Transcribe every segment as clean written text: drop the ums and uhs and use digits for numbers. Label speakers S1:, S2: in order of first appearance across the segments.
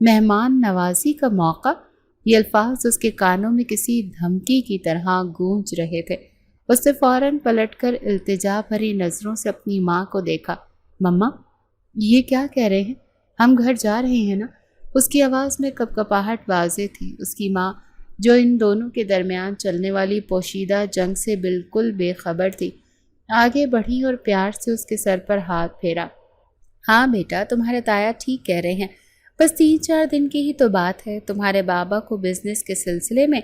S1: مہمان نوازی کا موقع، یہ الفاظ اس کے کانوں میں کسی دھمکی کی طرح گونج رہے تھے۔ اس نے فوراً پلٹ کر التجا بھری نظروں سے اپنی ماں کو دیکھا۔ مما، یہ کیا کہہ رہے ہیں؟ ہم گھر جا رہے ہیں نا؟ اس کی آواز میں کپکپاہٹ واضح تھی۔ اس کی ماں، جو ان دونوں کے درمیان چلنے والی پوشیدہ جنگ سے بالکل بے خبر تھی، آگے بڑھی اور پیار سے اس کے سر پر ہاتھ پھیرا۔ ہاں بیٹا، تمہارے تایا ٹھیک کہہ رہے ہیں، بس 3-4 دن کی ہی تو بات ہے۔ تمہارے بابا کو بزنس کے سلسلے میں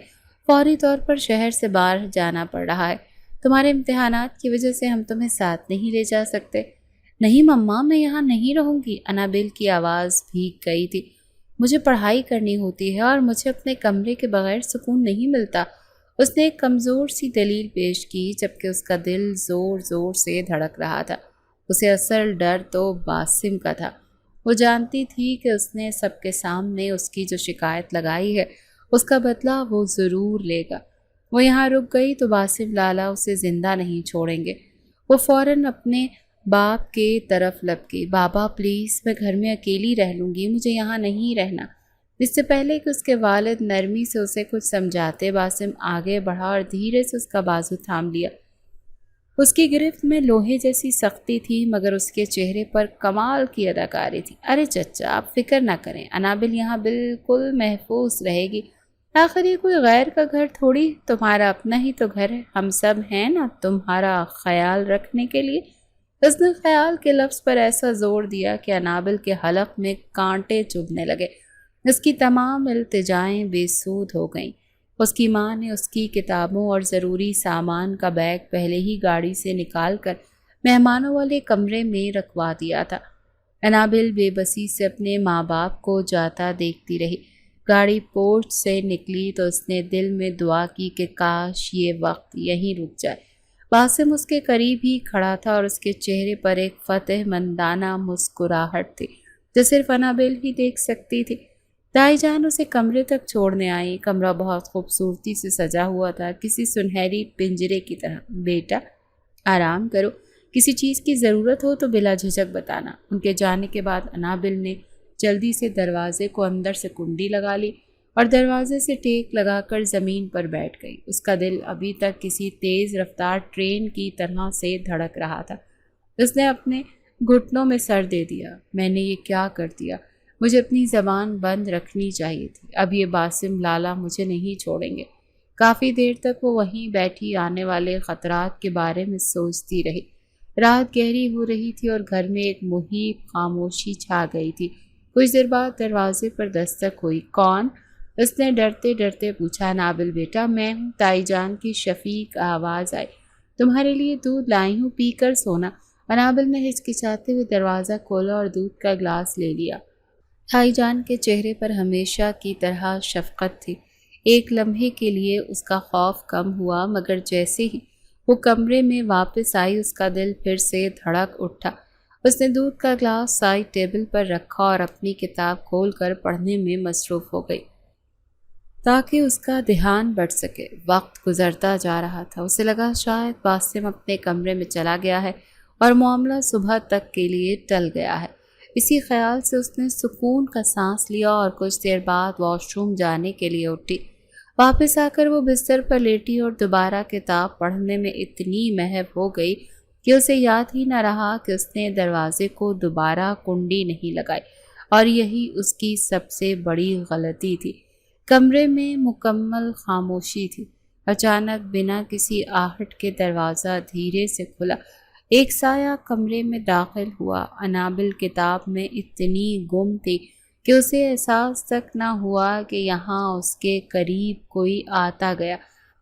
S1: فوری طور پر شہر سے باہر جانا پڑ رہا ہے۔ تمہارے امتحانات کی وجہ سے ہم تمہیں ساتھ نہیں لے جا سکتے۔ نہیں مما، میں یہاں نہیں رہوں گی۔ انابل کی آواز بھیگ گئی تھی۔ مجھے پڑھائی کرنی ہوتی ہے اور مجھے اپنے کمرے کے بغیر سکون نہیں ملتا۔ اس نے ایک کمزور سی دلیل پیش کی، جبکہ اس کا دل زور زور سے دھڑک رہا تھا۔ اسے اصل ڈر تو باسم کا تھا۔ وہ جانتی تھی کہ اس نے سب کے سامنے اس کی جو شکایت لگائی ہے، اس کا بدلہ وہ ضرور لے گا۔ وہ یہاں رک گئی تو باسم لالا اسے زندہ نہیں چھوڑیں گے۔ وہ فوراً اپنے باپ کے طرف لپکی۔ بابا پلیز، میں گھر میں اکیلی رہ لوں گی، مجھے یہاں نہیں رہنا۔ اس سے پہلے کہ اس کے والد نرمی سے اسے کچھ سمجھاتے، باسم آگے بڑھا اور دھیرے سے اس کا بازو تھام لیا۔ اس کی گرفت میں لوہے جیسی سختی تھی، مگر اس کے چہرے پر کمال کی اداکاری تھی۔ ارے چچا، آپ فکر نہ کریں، انابل یہاں بالکل محفوظ رہے گی۔ آخر یہ کوئی غیر کا گھر تھوڑی، تمہارا اپنا ہی تو گھر ہے۔ ہم سب ہیں نا تمہارا خیال رکھنے کے لیے۔ اس نے خیال کے لفظ پر ایسا زور دیا کہ انابل کے حلق میں کانٹے چبھنے لگے۔ اس کی تمام التجائیں بے سود ہو گئیں۔ اس کی ماں نے اس کی کتابوں اور ضروری سامان کا بیگ پہلے ہی گاڑی سے نکال کر مہمانوں والے کمرے میں رکھوا دیا تھا۔ انابل بے بسی سے اپنے ماں باپ کو جاتا دیکھتی رہی۔ گاڑی پورچ سے نکلی تو اس نے دل میں دعا کی کہ کاش یہ وقت یہیں رک جائے۔ باسم اس کے قریب ہی کھڑا تھا اور اس کے چہرے پر ایک فتح مندانہ مسکراہٹ تھی جو صرف انابل ہی دیکھ سکتی تھی۔ دائی جان اسے کمرے تک چھوڑنے آئی۔ کمرہ بہت خوبصورتی سے سجا ہوا تھا، کسی سنہری پنجرے کی طرح۔ بیٹا آرام کرو، کسی چیز کی ضرورت ہو تو بلا جھجک بتانا۔ ان کے جانے کے بعد انابل نے جلدی سے دروازے کو اندر سے کنڈی لگا لی اور دروازے سے ٹیک لگا کر زمین پر بیٹھ گئی۔ اس کا دل ابھی تک کسی تیز رفتار ٹرین کی طرح سے دھڑک رہا تھا۔ اس نے اپنے گھٹنوں میں سر دے دیا۔ میں نے یہ کیا کر دیا؟ مجھے اپنی زبان بند رکھنی چاہیے تھی۔ اب یہ باسم لالا مجھے نہیں چھوڑیں گے۔ کافی دیر تک وہ وہیں بیٹھی آنے والے خطرات کے بارے میں سوچتی رہی۔ رات گہری ہو رہی تھی اور گھر میں ایک محیط خاموشی چھا گئی تھی۔ کچھ دیر بعد دروازے پر دستک ہوئی۔ کون؟ اس نے ڈرتے ڈرتے پوچھا۔ نابل بیٹا، میں ہوں، تائی جان کی شفیق آواز آئی۔ تمہارے لیے دودھ لائی ہوں، پی کر سونا۔ انابل نے ہچکچاتے ہوئے دروازہ کھولا اور دودھ کا گلاس لے لیا۔ تائی جان کے چہرے پر ہمیشہ کی طرح شفقت تھی۔ ایک لمحے کے لیے اس کا خوف کم ہوا، مگر جیسے ہی وہ کمرے میں واپس آئی اس کا دل پھر سے دھڑک اٹھا۔ اس نے دودھ کا گلاس سائڈ ٹیبل پر رکھا اور اپنی کتاب کھول کر پڑھنے میں مصروف ہو گئی تاکہ اس کا دھیان بڑھ سکے۔ وقت گزرتا جا رہا تھا۔ اسے لگا شاید باسم اپنے کمرے میں چلا گیا ہے اور معاملہ صبح تک کے لیے ٹل گیا ہے۔ اسی خیال سے اس نے سکون کا سانس لیا اور کچھ دیر بعد واش روم جانے کے لیے اٹھی۔ واپس آ کر وہ بستر پر لیٹی اور دوبارہ کتاب پڑھنے میں اتنی محو ہو گئی کہ اسے یاد ہی نہ رہا کہ اس نے دروازے کو دوبارہ کنڈی نہیں لگائی، اور یہی اس کی سب سے بڑی غلطی تھی۔ کمرے میں مکمل خاموشی تھی۔ اچانک بنا کسی آہٹ کے دروازہ دھیرے سے کھلا۔ ایک سایہ کمرے میں داخل ہوا۔ انابل کتاب میں اتنی گم تھی کہ اسے احساس تک نہ ہوا کہ یہاں اس کے قریب کوئی آتا گیا۔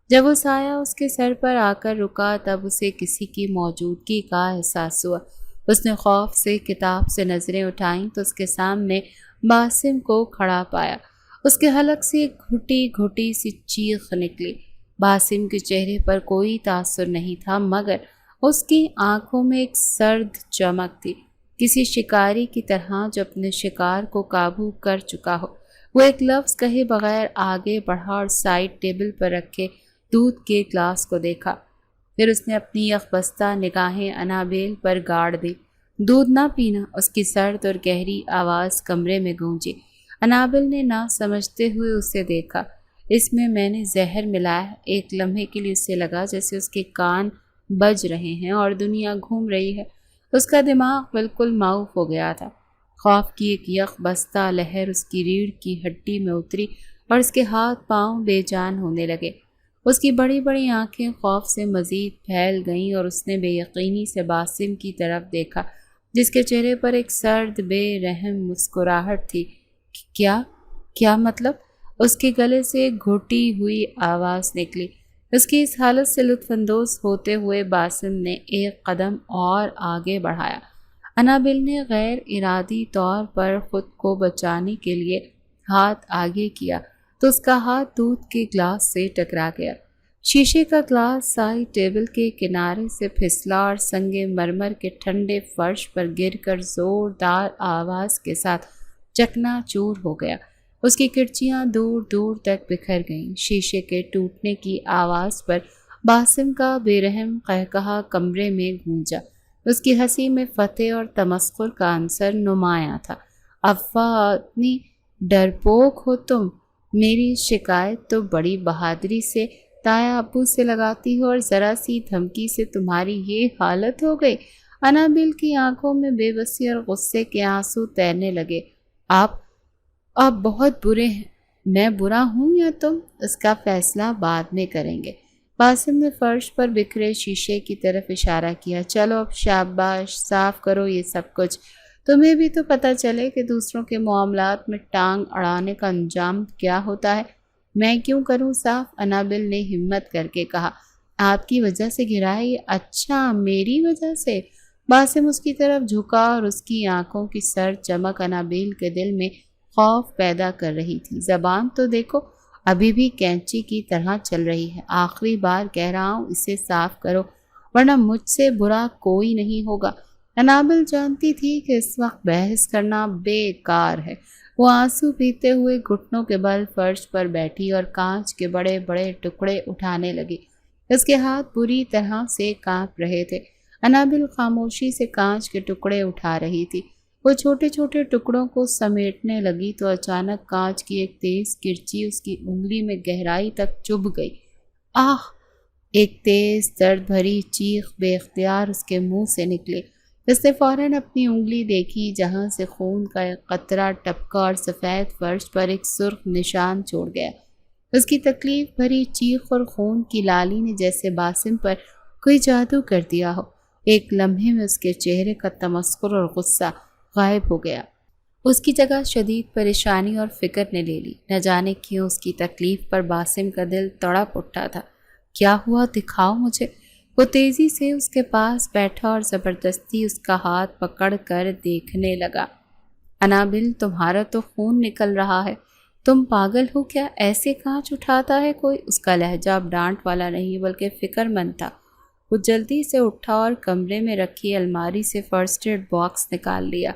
S1: جب وہ سایہ اس کے سر پر آ کر رکا تب اسے کسی کی موجودگی کا احساس ہوا۔ اس نے خوف سے کتاب سے نظریں اٹھائیں تو اس کے سامنے باسم کو کھڑا پایا۔ اس کے حلق سے ایک گھٹی گھٹی سی چیخ نکلی۔ باسم کے چہرے پر کوئی تاثر نہیں تھا، مگر اس کی آنکھوں میں ایک سرد چمک تھی، کسی شکاری کی طرح جو اپنے شکار کو قابو کر چکا ہو۔ وہ ایک لفظ کہے بغیر آگے بڑھا اور سائڈ ٹیبل پر رکھے دودھ کے گلاس کو دیکھا۔ پھر اس نے اپنی یکبستہ نگاہیں انابل پر گاڑ دی۔ دودھ نہ پینا، اس کی سرد اور گہری آواز کمرے میں گونجی۔ انابل نے نہ سمجھتے ہوئے اسے دیکھا۔ اس میں میں نے زہر ملایا۔ ایک لمحے کے لیے اسے لگا جیسے اس کے کان بج رہے ہیں اور دنیا گھوم رہی ہے۔ اس کا دماغ بالکل معاف ہو گیا تھا۔ خوف کی ایک یک بستہ لہر اس کی ریڑھ کی ہڈی میں اتری اور اس کے ہاتھ پاؤں بے جان ہونے لگے۔ اس کی بڑی بڑی آنکھیں خوف سے مزید پھیل گئیں اور اس نے بے یقینی سے باسم کی طرف دیکھا جس کے چہرے پر ایک سرد بے رحم مسکراہٹ تھی۔ کیا مطلب؟ اس کے گلے سے ایک گھٹی ہوئی آواز نکلی۔ اس کی اس حالت سے لطف اندوز ہوتے ہوئے باسم نے ایک قدم اور آگے بڑھایا۔ انابل نے غیر ارادی طور پر خود کو بچانے کے لیے ہاتھ آگے کیا تو اس کا ہاتھ دودھ کے گلاس سے ٹکرا گیا۔ شیشے کا گلاس سائڈ ٹیبل کے کنارے سے پھسلا اور سنگ مرمر کے ٹھنڈے فرش پر گر کر زوردار آواز کے ساتھ چکنا چور ہو گیا۔ اس کی کرچیاں دور دور تک بکھر گئیں۔ شیشے کے ٹوٹنے کی آواز پر باسم کا بے رحم قہقہا کمرے میں گونجا۔ اس کی ہنسی میں فتح اور تمسخر کا عنصر نمایاں تھا۔ افواہ اتنی ڈرپوک ہو تم، میری شکایت تو بڑی بہادری سے تایا ابو سے لگاتی ہو اور ذرا سی دھمکی سے تمہاری یہ حالت ہو گئی۔ انابل کی آنکھوں میں بے بسی اور غصے کے آنسو تیرنے لگے۔ آپ بہت برے ہیں۔ میں برا ہوں یا تم؟ اس کا فیصلہ بعد میں کریں گے۔ باسم نے فرش پر بکھرے شیشے کی طرف اشارہ کیا۔ چلو اب شاباش، صاف کرو یہ سب کچھ۔ تمہیں بھی تو پتہ چلے کہ دوسروں کے معاملات میں ٹانگ اڑانے کا انجام کیا ہوتا ہے۔ میں کیوں کروں صاف؟ انابل نے ہمت کر کے کہا۔ آپ کی وجہ سے گرا ہے یہ؟ اچھا، میری وجہ سے؟ باسم اس کی طرف جھکا اور اس کی آنکھوں کی سرد چمک انابل کے دل میں خوف پیدا کر رہی تھی۔ زبان تو دیکھو، ابھی بھی کینچی کی طرح چل رہی ہے۔ آخری بار کہہ رہا ہوں اسے صاف کرو ورنہ مجھ سے برا کوئی نہیں ہوگا۔ انابل جانتی تھی کہ اس وقت بحث کرنا بیکار ہے۔ وہ آنسو پیتے ہوئے گھٹنوں کے بل فرش پر بیٹھی اور کانچ کے بڑے بڑے ٹکڑے اٹھانے لگی۔ اس کے ہاتھ بری طرح سے کانپ رہے تھے۔ انابل خاموشی سے کانچ کے ٹکڑے اٹھا رہی تھی۔ وہ چھوٹے چھوٹے ٹکڑوں کو سمیٹنے لگی تو اچانک کانچ کی ایک تیز کرچی اس کی انگلی میں گہرائی تک چبھ گئی۔ آہ! ایک تیز درد بھری چیخ بے اختیار اس کے منہ سے نکلی۔ اس نے فوراً اپنی انگلی دیکھی جہاں سے خون کا ایک قطرہ ٹپکا اور سفید فرش پر ایک سرخ نشان چھوڑ گیا۔ اس کی تکلیف بھری چیخ اور خون کی لالی نے جیسے باسم پر کوئی جادو کر دیا ہو۔ ایک لمحے میں اس کے چہرے کا تمسخر اور غصہ غائب ہو گیا۔ اس کی جگہ شدید پریشانی اور فکر نے لے لی۔ نہ جانے کیوں اس کی تکلیف پر باسم کا دل تڑپ اٹھا تھا۔ کیا ہوا؟ دکھاؤ مجھے۔ وہ تیزی سے اس کے پاس بیٹھا اور زبردستی اس کا ہاتھ پکڑ کر دیکھنے لگا۔ انابل، تمہارا تو خون نکل رہا ہے۔ تم پاگل ہو کیا؟ ایسے کانچ اٹھاتا ہے کوئی؟ اس کا لہجہ اب ڈانٹ والا نہیں بلکہ فکر مند تھا۔ وہ جلدی سے اٹھا اور کمرے میں رکھی الماری سے فرسٹ ایڈ باکس نکال لیا۔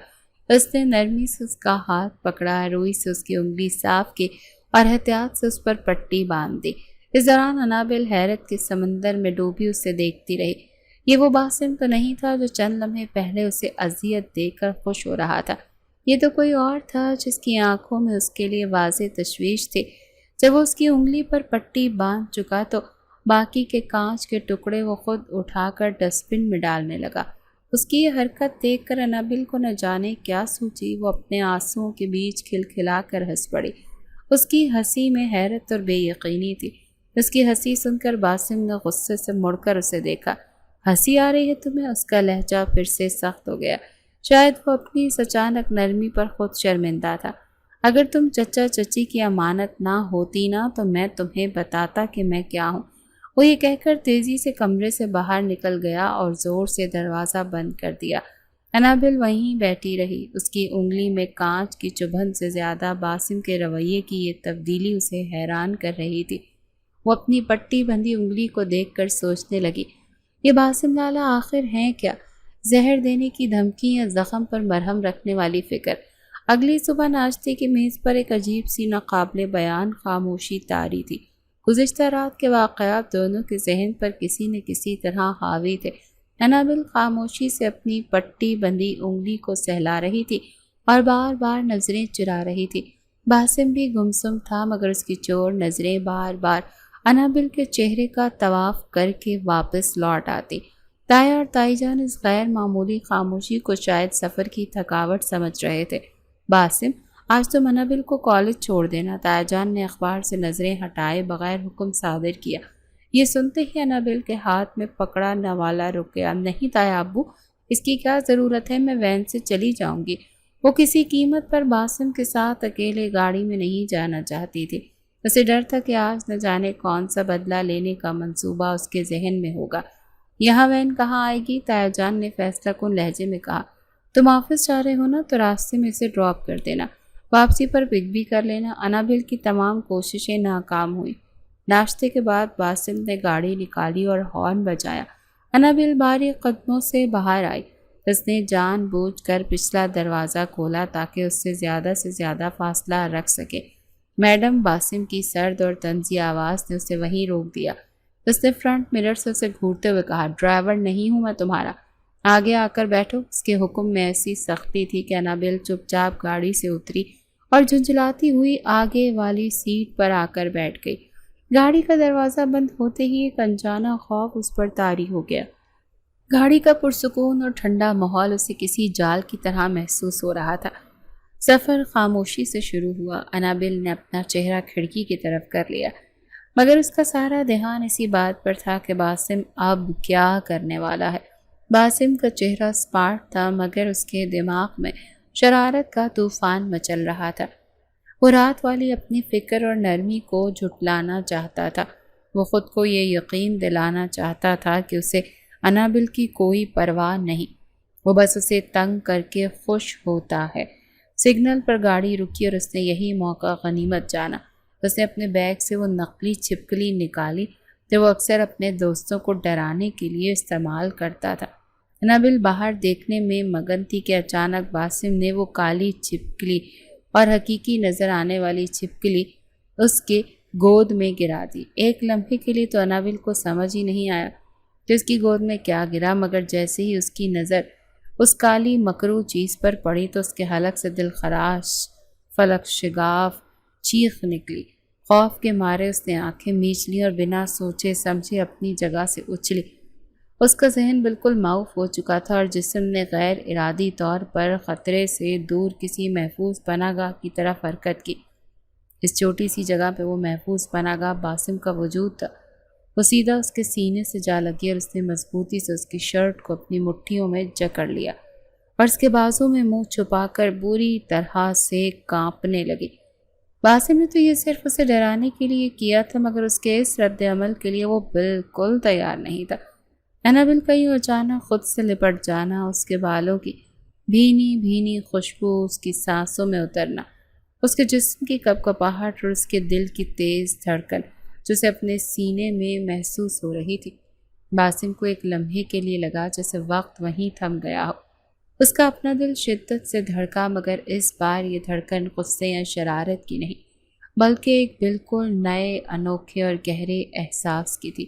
S1: اس نے نرمی سے اس کا ہاتھ پکڑا، روئی سے اس کی انگلی صاف کی اور احتیاط سے اس پر پٹی باندھ دی۔ اس دوران انابل حیرت کے سمندر میں ڈوبی اسے دیکھتی رہی۔ یہ وہ باسم تو نہیں تھا جو چند لمحے پہلے اسے اذیت دے کر خوش ہو رہا تھا۔ یہ تو کوئی اور تھا جس کی آنکھوں میں اس کے لیے واضح تشویش تھی۔ جب وہ اس کی انگلی پر پٹی باندھ چکا تو باقی کے کانچ کے ٹکڑے وہ خود اٹھا کر ڈسٹ بن میں ڈالنے لگا۔ اس کی یہ حرکت دیکھ کر انابل کو نہ جانے کیا سوچی۔ وہ اپنے آنسوؤں کے بیچ کھلکھلا کر ہنس پڑی۔ اس کی ہنسی میں حیرت اور بے یقینی تھی۔ اس کی ہنسی سن کر باسم نے غصے سے مڑ کر اسے دیکھا۔ ہنسی آ رہی ہے تمہیں؟ اس کا لہجہ پھر سے سخت ہو گیا۔ شاید وہ اپنی اس اچانک نرمی پر خود شرمندہ تھا۔ اگر تم چچا چچی کی امانت نہ ہوتی نا تو میں تمہیں بتاتا کہ میں کیا ہوں۔ وہ یہ کہہ کر تیزی سے کمرے سے باہر نکل گیا اور زور سے دروازہ بند کر دیا۔ انابل وہیں بیٹھی رہی۔ اس کی انگلی میں کانچ کی چبھن سے زیادہ باسم کے رویے کی یہ تبدیلی اسے حیران کر رہی تھی۔ وہ اپنی پٹی بندھی انگلی کو دیکھ کر سوچنے لگی، یہ باسم لالا آخر ہیں کیا؟ زہر دینے کی دھمکی یا زخم پر مرہم رکھنے والی فکر؟ اگلی صبح ناشتے کی میز پر ایک عجیب سی ناقابل بیان خاموشی طاری تھی۔ گزشتہ رات کے واقعات دونوں کے ذہن پر کسی نہ کسی طرح حاوی تھے۔ انابل خاموشی سے اپنی پٹی بندھی انگلی کو سہلا رہی تھی اور بار بار نظریں چرا رہی تھی۔ باسم بھی گمسم تھا، مگر اس کی چور نظریں بار بار انابل کے چہرے کا طواف کر کے واپس لوٹ آتی۔ تایا اور تائی جان اس غیر معمولی خاموشی کو شاید سفر کی تھکاوٹ سمجھ رہے تھے۔ باسم، آج تم انابل کو کالج چھوڑ دینا، تایا جان نے اخبار سے نظریں ہٹائے بغیر حکم صادر کیا۔ یہ سنتے ہی انابل کے ہاتھ میں پکڑا نوالا رک گیا۔ نہیں تایا ابو، اس کی کیا ضرورت ہے، میں وین سے چلی جاؤں گی۔ وہ کسی قیمت پر باسم کے ساتھ اکیلے گاڑی میں نہیں جانا چاہتی تھی۔ اسے ڈر تھا کہ آج نہ جانے کون سا بدلہ لینے کا منصوبہ اس کے ذہن میں ہوگا۔ یہاں وین کہاں آئے گی؟ تایا جان نے فیصلہ کن لہجے میں کہا۔ تم آفس جا رہے ہو نا، تو راستے میں اسے ڈراپ کر دینا، واپسی پر پک بھی کر لینا۔ انابل کی تمام کوششیں ناکام ہوئیں۔ ناشتے کے بعد باسم نے گاڑی نکالی اور ہارن بجایا۔ انابل بھاری قدموں سے باہر آئی۔ اس نے جان بوجھ کر پچھلا دروازہ کھولا تاکہ اس سے زیادہ فاصلہ رکھ سکے۔ میڈم، باسم کی سرد اور طنزی آواز نے اسے وہیں روک دیا۔ اس نے فرنٹ مرر سے اسے گھورتے ہوئے کہا، ڈرائیور نہیں ہوں میں تمہارا، آگے آ کر بیٹھو۔ اس کے حکم میں ایسی سختی تھی کہ انابل چپ چاپ گاڑی سے اتری اور جھنجھلاتی ہوئی آگے والی سیٹ پر آ کر بیٹھ گئی۔ گاڑی کا دروازہ بند ہوتے ہی ایک انجانا خوف اس پر طاری ہو گیا۔ گاڑی کا پرسکون اور ٹھنڈا ماحول اسے کسی جال کی طرح محسوس ہو رہا تھا۔ سفر خاموشی سے شروع ہوا۔ انابل نے اپنا چہرہ کھڑکی کی طرف کر لیا، مگر اس کا سارا دھیان اسی بات پر تھا کہ باسم اب کیا کرنے والا ہے۔ باسم کا چہرہ سپاٹ تھا، مگر اس کے دماغ میں شرارت کا طوفان مچل رہا تھا۔ وہ رات والی اپنی فکر اور نرمی کو جھٹلانا چاہتا تھا۔ وہ خود کو یہ یقین دلانا چاہتا تھا کہ اسے انابل کی کوئی پرواہ نہیں، وہ بس اسے تنگ کر کے خوش ہوتا ہے۔ سگنل پر گاڑی رکی اور اس نے یہی موقع غنیمت جانا۔ اس نے اپنے بیگ سے وہ نقلی چھپکلی نکالی جو وہ اکثر اپنے دوستوں کو ڈرانے کے لیے استعمال کرتا تھا۔ انابل باہر دیکھنے میں مگن تھی کہ اچانک باسم نے وہ کالی چھپکلی اور حقیقی نظر آنے والی چھپکلی اس کے گود میں گرا دی۔ ایک لمحے کے لیے تو انابل کو سمجھ ہی نہیں آیا کہ اس کی گود میں کیا گرا، مگر جیسے ہی اس کی نظر اس کالی مکروہ چیز پر پڑی تو اس کے حلق سے دل خراش فلک شگاف چیخ نکلی۔ خوف کے مارے اس نے آنکھیں میچ لی اور بنا سوچے سمجھے اپنی جگہ سے اچھلی۔ اس کا ذہن بالکل معاف ہو چکا تھا اور جسم نے غیر ارادی طور پر خطرے سے دور کسی محفوظ پناہ گاہ کی طرف حرکت کی۔ اس چھوٹی سی جگہ پہ وہ محفوظ پناہ گاہ باسم کا وجود تھا۔ وہ سیدھا اس کے سینے سے جا لگی اور اس نے مضبوطی سے اس کی شرٹ کو اپنی مٹھیوں میں جکڑ لیا اور اس کے بازو میں منہ چھپا کر بری طرح سے کانپنے لگی۔ باسم نے تو یہ صرف اسے ڈرانے کے لیے کیا تھا، مگر اس کے اس رد عمل کے لیے وہ بالکل تیار نہیں تھا۔ انابل کا یوں اچانک خود سے لپٹ جانا، اس کے بالوں کی بھینی بھینی خوشبو اس کی سانسوں میں اترنا، اس کے جسم کی کپکپاہٹ اور اس کے دل کی تیز دھڑکن جو اسے اپنے سینے میں محسوس ہو رہی تھی۔ باسم کو ایک لمحے کے لیے لگا جیسے وقت وہیں تھم گیا ہو۔ اس کا اپنا دل شدت سے دھڑکا، مگر اس بار یہ دھڑکن غصے یا شرارت کی نہیں، بلکہ ایک بالکل نئے، انوکھے اور گہرے احساس کی تھی۔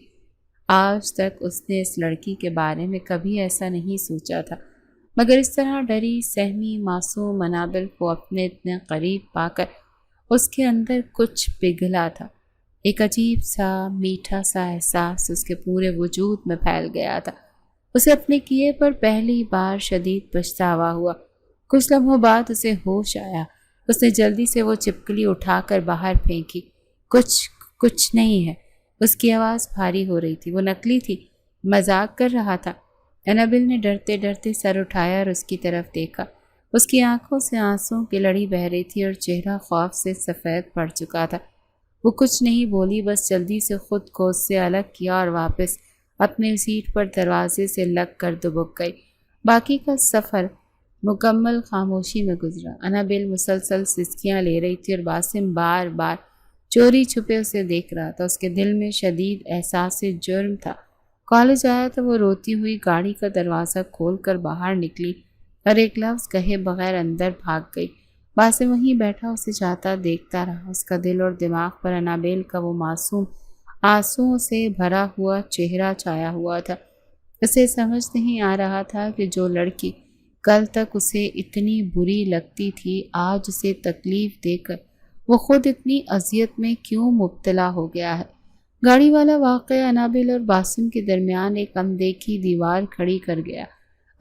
S1: آج تک اس نے اس لڑکی کے بارے میں کبھی ایسا نہیں سوچا تھا، مگر اس طرح ڈری سہمی معصوم انابل کو اپنے اتنے قریب پا کر اس کے اندر کچھ پگھلا تھا۔ ایک عجیب سا میٹھا سا احساس اس کے پورے وجود میں پھیل گیا تھا۔ اسے اپنے کیے پر پہلی بار شدید پچھتاوا ہوا۔ کچھ لمحوں بعد اسے ہوش آیا۔ اس نے جلدی سے وہ چھپکلی اٹھا کر باہر پھینکی۔ کچھ نہیں ہے۔ اس کی آواز بھاری ہو رہی تھی۔ وہ نکلی تھی، مذاق کر رہا تھا۔ انابل نے ڈرتے ڈرتے سر اٹھایا اور اس کی طرف دیکھا۔ اس کی آنکھوں سے آنسوں کی لڑی بہہ رہی تھی اور چہرہ خوف سے سفید پڑ چکا تھا۔ وہ کچھ نہیں بولی، بس جلدی سے خود کو اس سے الگ کیا اور واپس اپنے سیٹ پر دروازے سے لگ کر دبک گئی۔ باقی کا سفر مکمل خاموشی میں گزرا۔ انابل مسلسل سسکیاں لے رہی تھی اور باسم بار بار چوری چھپے اسے دیکھ رہا تھا۔ اس کے دل میں شدید احساس جرم تھا۔ کالج آیا تو وہ روتی ہوئی گاڑی کا دروازہ کھول کر باہر نکلی اور ایک لفظ کہے بغیر اندر بھاگ گئی۔ باسم وہیں بیٹھا اسے جاتا دیکھتا رہا۔ اس کا دل اور دماغ پر انابل کا وہ معصوم آنسوؤں سے بھرا ہوا چہرہ چھایا ہوا تھا۔ اسے سمجھ نہیں آ رہا تھا کہ جو لڑکی کل تک اسے اتنی بری لگتی تھی آج اسے تکلیف دے کر وہ خود اتنی اذیت میں کیوں مبتلا ہو گیا ہے؟ گاڑی والا واقعہ انابل اور باسم کے درمیان ایک اندیکھی دیوار کھڑی کر گیا۔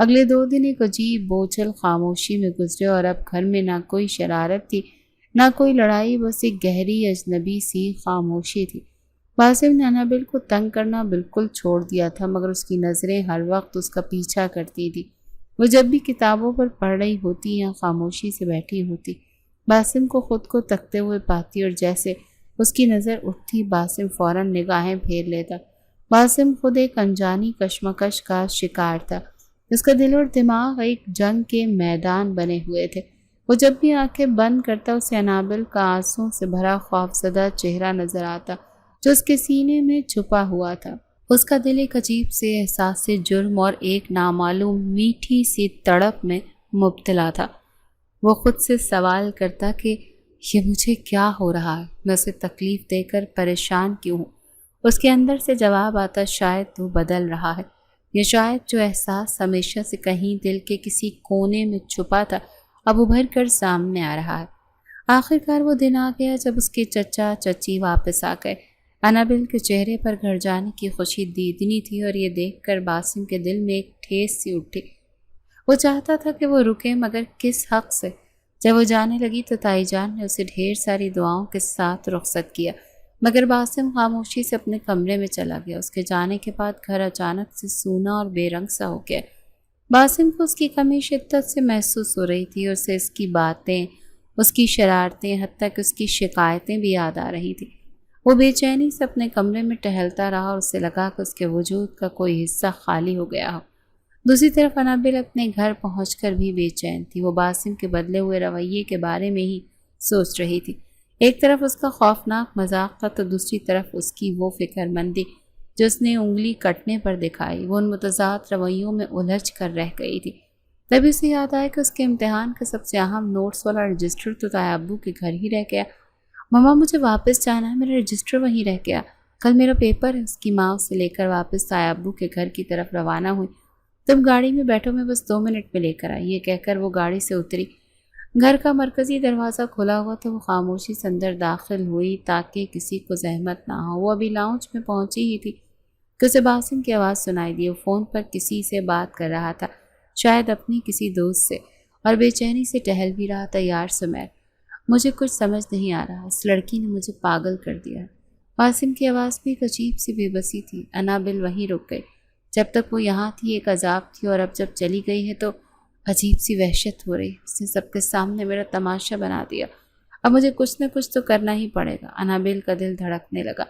S1: اگلے 2 دن ایک عجیب بوجھل خاموشی میں گزرے، اور اب گھر میں نہ کوئی شرارت تھی، نہ کوئی لڑائی، بس ایک گہری اجنبی سی خاموشی تھی۔ باسم نے انابل کو تنگ کرنا بالکل چھوڑ دیا تھا، مگر اس کی نظریں ہر وقت اس کا پیچھا کرتی تھی۔ وہ جب بھی کتابوں پر پڑھ رہی ہوتی یا خاموشی سے بیٹھی ہوتی، باسم کو خود کو تکتے ہوئے پاتی، اور جیسے اس کی نظر اٹھتی باسم فوراً نگاہیں پھیر لیتا۔ باسم خود ایک انجانی کشمکش کا شکار تھا۔ اس کا دل اور دماغ ایک جنگ کے میدان بنے ہوئے تھے۔ وہ جب بھی آنکھیں بند کرتا، اسے انابل کا آنسوں سے بھرا خوفزدہ چہرہ نظر آتا جو اس کے سینے میں چھپا ہوا تھا۔ اس کا دل ایک عجیب سے احساس سے جرم اور ایک نامعلوم میٹھی سی تڑپ میں مبتلا تھا۔ وہ خود سے سوال کرتا کہ یہ مجھے کیا ہو رہا ہے؟ میں اسے تکلیف دے کر پریشان کیوں ہوں؟ اس کے اندر سے جواب آتا، شاید وہ بدل رہا ہے، یا شاید جو احساس ہمیشہ سے کہیں دل کے کسی کونے میں چھپا تھا اب ابھر کر سامنے آ رہا ہے۔ آخر کار وہ دن آ گیا جب اس کے چچا چچی واپس آ گئے۔ انابل کے چہرے پر گھر جانے کی خوشی دیدنی تھی، اور یہ دیکھ کر باسم کے دل میں ایک ٹھیس سی اٹھی۔ وہ چاہتا تھا کہ وہ رکے، مگر کس حق سے؟ جب وہ جانے لگی تو تائی جان نے اسے ڈھیر ساری دعاؤں کے ساتھ رخصت کیا، مگر باسم خاموشی سے اپنے کمرے میں چلا گیا۔ اس کے جانے کے بعد گھر اچانک سے سونا اور بے رنگ سا ہو گیا۔ باسم کو اس کی کمی شدت سے محسوس ہو رہی تھی، اور اسے اس کی باتیں، اس کی شرارتیں، حتیٰ کہ اس کی شکایتیں بھی یاد آ رہی تھی۔ وہ بے چینی سے اپنے کمرے میں ٹہلتا رہا، اور اسے لگا کہ اس کے وجود کا کوئی حصہ خالی ہو گیا ہو۔ دوسری طرف انابل اپنے گھر پہنچ کر بھی بے چین تھی۔ وہ باسم کے بدلے ہوئے رویے کے بارے میں ہی سوچ رہی تھی۔ ایک طرف اس کا خوفناک مذاق تھا، تو دوسری طرف اس کی وہ فکر مندی جو اس نے انگلی کٹنے پر دکھائی۔ وہ ان متضاد رویوں میں الجھ کر رہ گئی تھی۔ تبھی اسے یاد آیا کہ اس کے امتحان کا سب سے اہم نوٹس والا رجسٹر تو طاہر ابو کے گھر ہی رہ گیا۔ ماما مجھے واپس جانا ہے، میرا رجسٹر وہیں رہ گیا، کل میرا پیپر ہے۔ اس کی ماں اسے لے کر واپس طاہر ابو کے گھر کی طرف روانہ ہوئی۔ تم گاڑی میں بیٹھو، میں بس 2 منٹ میں لے کر آئی، یہ کہہ کر وہ گاڑی سے اتری۔ گھر کا مرکزی دروازہ کھلا ہوا تو وہ خاموشی سے اندر داخل ہوئی تاکہ کسی کو زحمت نہ ہو۔ وہ ابھی لاؤنج میں پہنچی ہی تھی کہ اسے باسم کی آواز سنائی دی۔ وہ فون پر کسی سے بات کر رہا تھا، شاید اپنی کسی دوست سے، اور بے چینی سے ٹہل بھی رہا تھا۔ یار سمیر، مجھے کچھ سمجھ نہیں آ رہا، اس لڑکی نے مجھے پاگل کر دیا۔ باسم کی آواز میں ایک عجیب سی بے بسی تھی۔ انابل وہیں رک گئی۔ جب تک وہ یہاں تھی ایک عذاب تھی، اور اب جب چلی گئی ہے تو عجیب سی وحشت ہو رہی۔ اس نے سب کے سامنے میرا تماشا بنا دیا، اب مجھے کچھ نہ کچھ تو کرنا ہی پڑے گا۔ انابل کا دل دھڑکنے لگا۔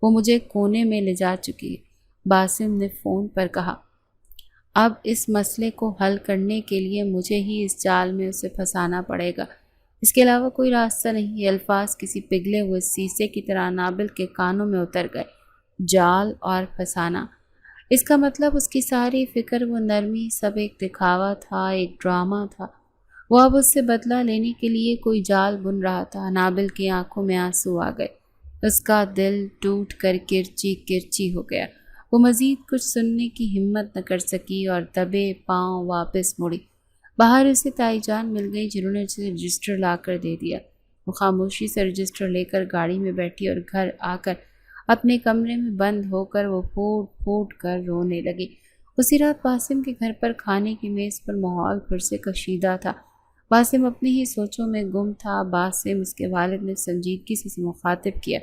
S1: وہ مجھے کونے میں لے جا چکی ہے، باسم نے فون پر کہا۔ اب اس مسئلے کو حل کرنے کے لیے مجھے ہی اس جال میں اسے پھنسانا پڑے گا، اس کے علاوہ کوئی راستہ نہیں۔ یہ الفاظ کسی پگھلے ہوئے سیسے کی طرح انابل کے کانوں میں اتر گئے۔ جال اور پھنسانا، اس کا مطلب اس کی ساری فکر، وہ نرمی، سب ایک دکھاوا تھا، ایک ڈرامہ تھا۔ وہ اب اس سے بدلہ لینے کے لیے کوئی جال بن رہا تھا۔ انابل کی آنکھوں میں آنسو آ گئے، اس کا دل ٹوٹ کر کرچی کرچی ہو گیا۔ وہ مزید کچھ سننے کی ہمت نہ کر سکی، اور دبے پاؤں واپس مڑی۔ باہر اسے تائی جان مل گئی، جنہوں نے اسے رجسٹر لا کر دے دیا۔ وہ خاموشی سے رجسٹر لے کر گاڑی میں بیٹھی، اور گھر آ کر اپنے کمرے میں بند ہو کر وہ پھوٹ پھوٹ کر رونے لگی۔ اسی رات باسم کے گھر پر کھانے کی میز پر ماحول پھر سے کشیدہ تھا۔ باسم اپنی ہی سوچوں میں گم تھا۔ باسم، اس کے والد نے سنجیدگی سے مخاطب کیا،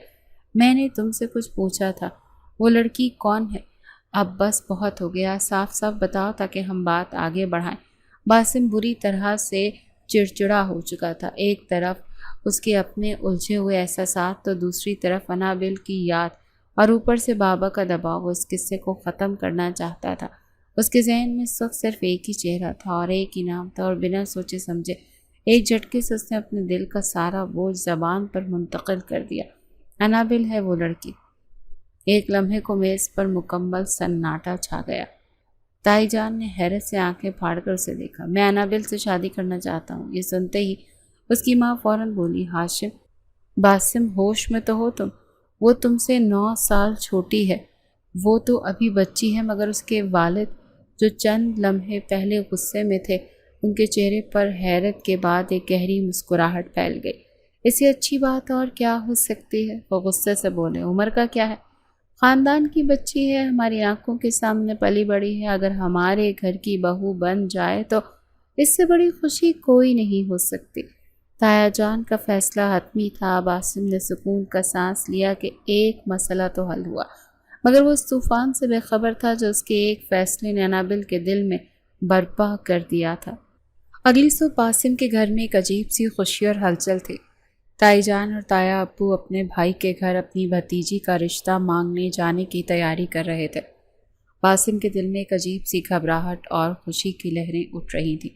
S1: میں نے تم سے کچھ پوچھا تھا، وہ لڑکی کون ہے؟ اب بس بہت ہو گیا، صاف صاف بتاؤ تاکہ ہم بات آگے بڑھائیں۔ باسم بری طرح سے چڑچڑا ہو چکا تھا۔ ایک طرف اس کے اپنے الجھے ہوئے احساسات، تو دوسری طرف انابل کی یاد، اور اوپر سے بابا کا دباؤ۔ وہ اس قصے کو ختم کرنا چاہتا تھا۔ اس کے ذہن میں اس وقت صرف ایک ہی چہرہ تھا اور ایک ہی نام تھا، اور بنا سوچے سمجھے ایک جھٹکے سے اس نے اپنے دل کا سارا بوجھ زبان پر منتقل کر دیا۔ انابل ہے وہ لڑکی۔ ایک لمحے کو میز پر مکمل سناٹا چھا گیا۔ تائی جان نے حیرت سے آنکھیں پھاڑ کر اسے دیکھا۔ میں انابل سے شادی کرنا چاہتا ہوں۔ یہ سنتے ہی اس کی ماں فوراً بولی، ہاشم، باسم ہوش میں تو ہو تم؟ وہ تم سے 9 سال چھوٹی ہے۔ وہ تو ابھی بچی ہے۔ مگر اس کے والد، جو چند لمحے پہلے غصے میں تھے، ان کے چہرے پر حیرت کے بعد ایک گہری مسکراہٹ پھیل گئی۔ اس سے اچھی بات اور کیا ہو سکتی ہے؟ وہ غصے سے بولے، عمر کا کیا ہے؟ خاندان کی بچی ہے، ہماری آنکھوں کے سامنے پلی بڑی ہے، اگر ہمارے گھر کی بہو بن جائے تو اس سے بڑی خوشی کوئی نہیں ہو سکتی۔ تایا جان کا فیصلہ حتمی تھا۔ باسم نے سکون کا سانس لیا کہ ایک مسئلہ تو حل ہوا، مگر وہ اس طوفان سے بے خبر تھا جو اس کے ایک فیصلے نے انابل کے دل میں برپا کر دیا تھا۔ اگلی صبح باسم کے گھر میں ایک عجیب سی خوشی اور ہلچل تھی۔ تائی جان اور تایا ابو اپنے بھائی کے گھر اپنی بھتیجی کا رشتہ مانگنے جانے کی تیاری کر رہے تھے۔ باسم کے دل میں ایک عجیب سی گھبراہٹ اور خوشی کی لہریں اٹھ رہی تھیں۔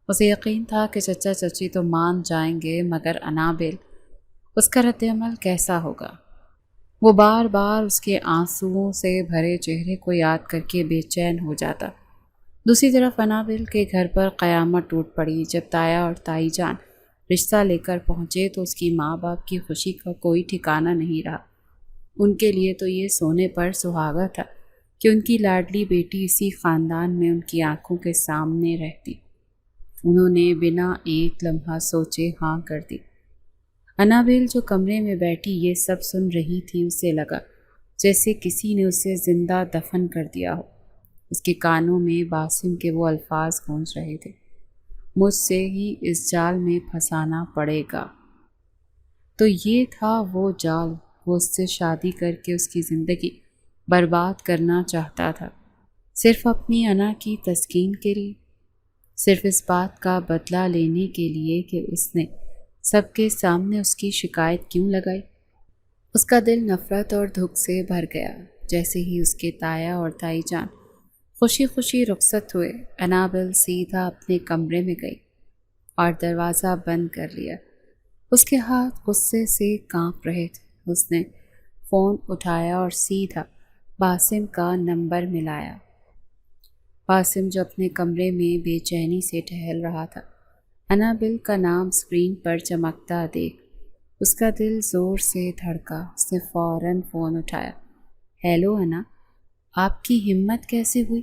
S1: اسے یقین تھا کہ چچا چچی تو مان جائیں گے، مگر انابل، اس کا رد عمل کیسا ہوگا؟ وہ بار بار اس کے آنسوؤں سے بھرے چہرے کو یاد کر کے بے چین ہو جاتا۔ دوسری طرف انابل کے گھر پر قیامت ٹوٹ پڑی جب تایا اور تائی جان رشتہ لے کر پہنچے تو اس کی ماں باپ کی خوشی کا کوئی ٹھکانہ نہیں رہا۔ ان کے لیے تو یہ سونے پر سہاگا تھا کہ ان کی لاڈلی بیٹی اسی خاندان میں ان کی آنکھوں کے سامنے رہتی۔ انہوں نے بنا ایک لمحہ سوچے ہاں کر دی۔ انابل جو کمرے میں بیٹھی یہ سب سن رہی تھی، اسے لگا جیسے کسی نے اسے زندہ دفن کر دیا ہو۔ اس کے کانوں میں باسم کے وہ الفاظ گونج رہے تھے، مجھ سے ہی اس جال میں پھنسانا پڑے گا۔ تو یہ تھا وہ جال، وہ اس سے شادی کر کے اس کی زندگی برباد کرنا چاہتا تھا، صرف اپنی انا کی تسکین کے لیے، صرف اس بات کا بدلہ لینے کے لیے کہ اس نے سب کے سامنے اس کی شکایت کیوں لگائی۔ اس کا دل نفرت اور دکھ سے بھر گیا۔ جیسے ہی اس کے تایا اور تائی جان خوشی خوشی رخصت ہوئے، انابل سیدھا اپنے کمرے میں گئی اور دروازہ بند کر لیا۔ اس کے ہاتھ غصے سے کانپ رہے تھے۔ اس نے فون اٹھایا اور سیدھا باسم کا نمبر ملایا۔ باسم جو اپنے کمرے میں بے چینی سے ٹہل رہا تھا، انابل کا نام اسکرین پر چمکتا دیکھ اس کا دل زور سے دھڑکا۔ اس نے فوراً فون اٹھایا۔ ہیلو انا، آپ کی ہمت کیسے ہوئی؟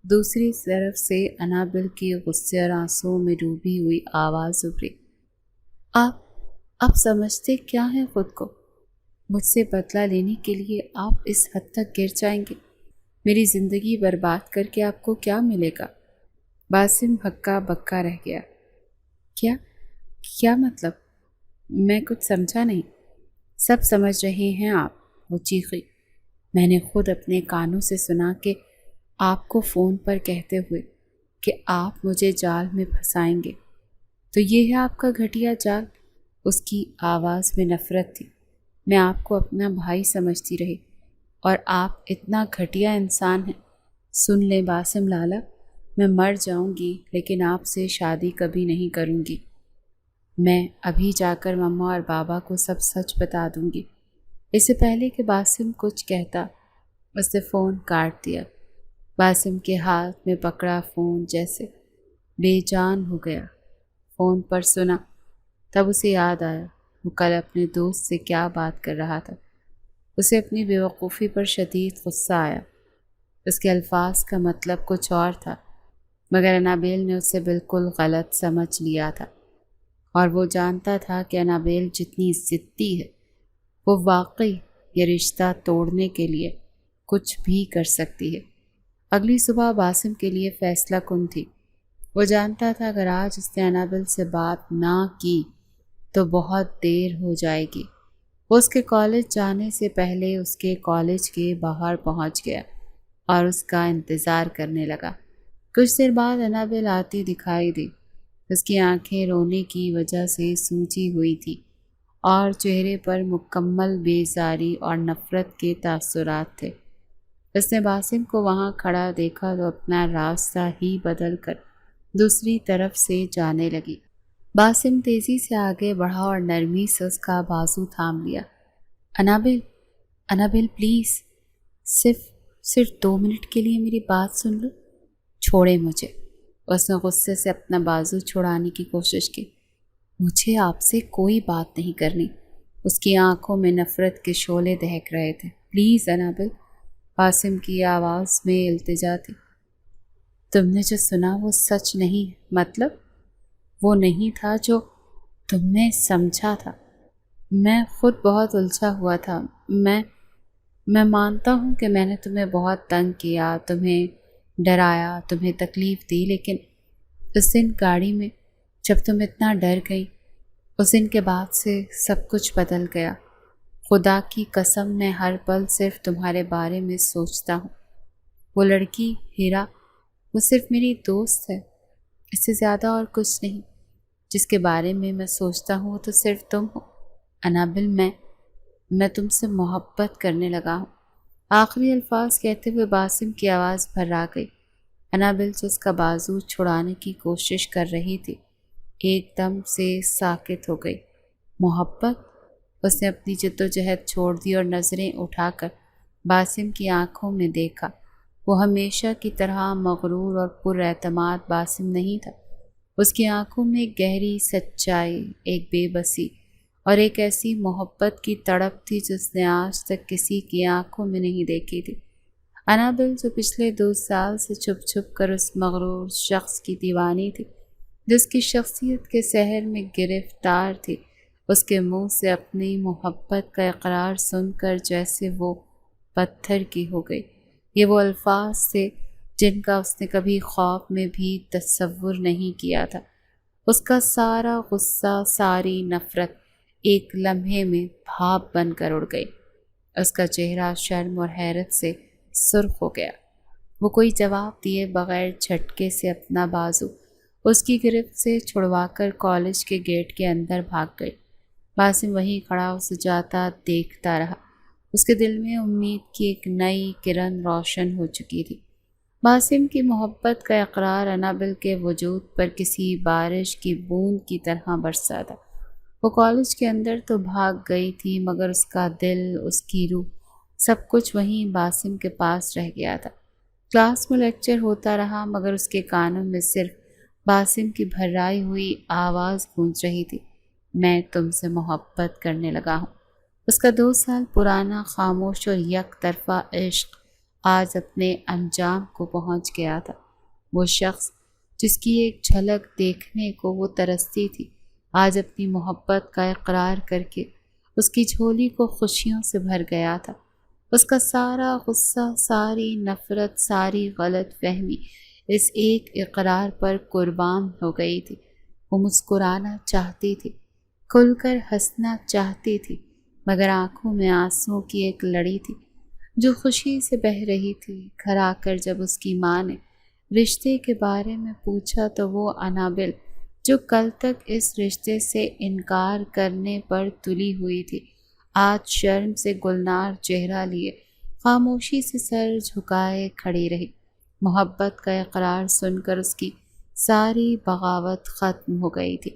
S1: دوسری طرف سے انابل کی غصے اور آنسوؤں میں ڈوبی ہوئی آواز ابھری۔ آپ سمجھتے کیا ہیں خود کو؟ مجھ سے بدلہ لینے کے لیے آپ اس حد تک گر جائیں گے؟ میری زندگی برباد کر کے آپ کو کیا ملے گا؟ باسم ہکا بکا رہ گیا۔ کیا مطلب؟ میں کچھ سمجھا نہیں۔ سب سمجھ رہے ہیں آپ، وہ چیخی۔ میں نے خود اپنے کانوں سے سنا کہ آپ کو فون پر کہتے ہوئے کہ آپ مجھے جال میں پھنسائیں گے۔ تو یہ ہے آپ کا گھٹیا جال؟ اس کی آواز میں نفرت تھی۔ میں آپ کو اپنا بھائی سمجھتی رہی اور آپ اتنا گھٹیا انسان ہیں۔ سن لیں باسم لالا، میں مر جاؤں گی لیکن آپ سے شادی کبھی نہیں کروں گی۔ میں ابھی جا کر مما اور بابا کو سب سچ بتا دوں گی۔ اس سے پہلے کہ باسم کچھ کہتا، اس نے فون کاٹ دیا۔ باسم کے ہاتھ میں پکڑا فون جیسے بے جان ہو گیا۔ فون پر سنا، تب اسے یاد آیا وہ کل اپنے دوست سے کیا بات کر رہا تھا۔ اسے اپنی بیوقوفی پر شدید غصہ آیا۔ اس کے الفاظ کا مطلب کچھ اور تھا، مگر انابل نے اسے بالکل غلط سمجھ لیا تھا، اور وہ جانتا تھا کہ انابل جتنی ضدی ہے وہ واقعی یہ رشتہ توڑنے کے لیے کچھ بھی کر سکتی ہے۔ اگلی صبح باسم کے لیے فیصلہ کن تھی۔ وہ جانتا تھا اگر آج اس نے انابل سے بات نہ کی تو بہت دیر ہو جائے گی۔ وہ اس کے کالج جانے سے پہلے اس کے کالج کے باہر پہنچ گیا اور اس کا انتظار کرنے لگا۔ کچھ دیر بعد انابل آتی دکھائی دی۔ اس کی آنکھیں رونے کی وجہ سے سوجی ہوئی تھی اور چہرے پر مکمل بیزاری اور نفرت کے تاثرات تھے۔ اس نے باسم کو وہاں کھڑا دیکھا تو اپنا راستہ ہی بدل کر دوسری طرف سے جانے لگی۔ باسم تیزی سے آگے بڑھا اور نرمی سے اس کا بازو تھام لیا۔ انابل پلیز، صرف 2 منٹ کے لیے میری بات سن لو، چھوڑے مجھے۔ اس نے غصے سے اپنا بازو چھڑانے کی کوشش کی۔ مجھے آپ سے کوئی بات نہیں کرنی۔ اس کی آنکھوں میں نفرت کے شعلے دہک رہے تھے۔ پلیز انابل، باسم کی آواز میں التجا تھی۔ تم نے جو سنا وہ سچ نہیں، مطلب وہ نہیں تھا جو تم نے سمجھا تھا؟ میں خود بہت الجھا ہوا تھا۔ میں مانتا ہوں کہ میں نے تمہیں بہت تنگ کیا، تمہیں ڈرایا، تمہیں تکلیف دی، لیکن اس دن گاڑی میں جب تم اتنا ڈر گئی، اس دن کے بعد سے سب کچھ بدل گیا۔ خدا کی قسم میں ہر پل صرف تمہارے بارے میں سوچتا ہوں۔ وہ لڑکی ہیرا، وہ صرف میری دوست ہے، اس سے زیادہ اور کچھ نہیں۔ جس کے بارے میں سوچتا ہوں وہ تو صرف تم ہو۔ انابل، میں تم سے محبت کرنے لگا ہوں۔ آخری الفاظ کہتے ہوئے باسم کی آواز بھرا گئی۔ انابل جو اس کا بازو چھڑانے کی کوشش کر رہی تھی، ایک دم سے ساکت ہو گئی۔ محبت؟ اس نے اپنی جدوجہد چھوڑ دی اور نظریں اٹھا کر باسم کی آنکھوں میں دیکھا۔ وہ ہمیشہ کی طرح مغرور اور پر اعتماد باسم نہیں تھا۔ اس کی آنکھوں میں ایک گہری سچائی، ایک بے بسی اور ایک ایسی محبت کی تڑپ تھی جس نے آج تک کسی کی آنکھوں میں نہیں دیکھی تھی۔ انابل جو پچھلے 2 سال سے چھپ چھپ کر اس مغرور شخص کی دیوانی تھی، جس کی شخصیت کے سحر میں گرفتار تھی، اس کے منہ سے اپنی محبت کا اقرار سن کر جیسے وہ پتھر کی ہو گئی۔ یہ وہ الفاظ تھے جن کا اس نے کبھی خواب میں بھی تصور نہیں کیا تھا۔ اس کا سارا غصہ، ساری نفرت ایک لمحے میں بھاپ بن کر اڑ گئی۔ اس کا چہرہ شرم اور حیرت سے سرخ ہو گیا۔ وہ کوئی جواب دیے بغیر جھٹکے سے اپنا بازو اس کی گرفت سے چھڑوا کر کالج کے گیٹ کے اندر بھاگ گئی۔ باسم وہیں کھڑا اسے جاتا دیکھتا رہا۔ اس کے دل میں امید کی ایک نئی کرن روشن ہو چکی تھی۔ باسم کی محبت کا اقرار انابل کے وجود پر کسی بارش کی بوند کی طرح برسا تھا۔ وہ کالج کے اندر تو بھاگ گئی تھی، مگر اس کا دل، اس کی روح، سب کچھ وہیں باسم کے پاس رہ گیا تھا۔ کلاس میں لیکچر ہوتا رہا، مگر اس کے کانوں میں صرف باسم کی بھرائی ہوئی آواز گونج رہی تھی، میں تم سے محبت کرنے لگا ہوں۔ اس کا 2 سال پرانا خاموش اور یک طرفہ عشق آج اپنے انجام کو پہنچ گیا تھا۔ وہ شخص جس کی ایک جھلک دیکھنے کو وہ ترستی تھی، آج اپنی محبت کا اقرار کر کے اس کی جھولی کو خوشیوں سے بھر گیا تھا۔ اس کا سارا غصہ، ساری نفرت، ساری غلط فہمی اس ایک اقرار پر قربان ہو گئی تھی۔ وہ مسکرانا چاہتی تھی، کھل کر ہنسنا چاہتی تھی، مگر آنکھوں میں آنسوں کی ایک لڑی تھی جو خوشی سے بہہ رہی تھی۔ گھر آ کر جب اس کی ماں نے رشتے کے بارے میں پوچھا تو وہ انابل جو کل تک اس رشتے سے انکار کرنے پر تلی ہوئی تھی، آج شرم سے گلنار چہرہ لیے خاموشی سے سر جھکائے کھڑی رہی۔ محبت کا اقرار سن کر اس کی ساری بغاوت ختم ہو گئی تھی۔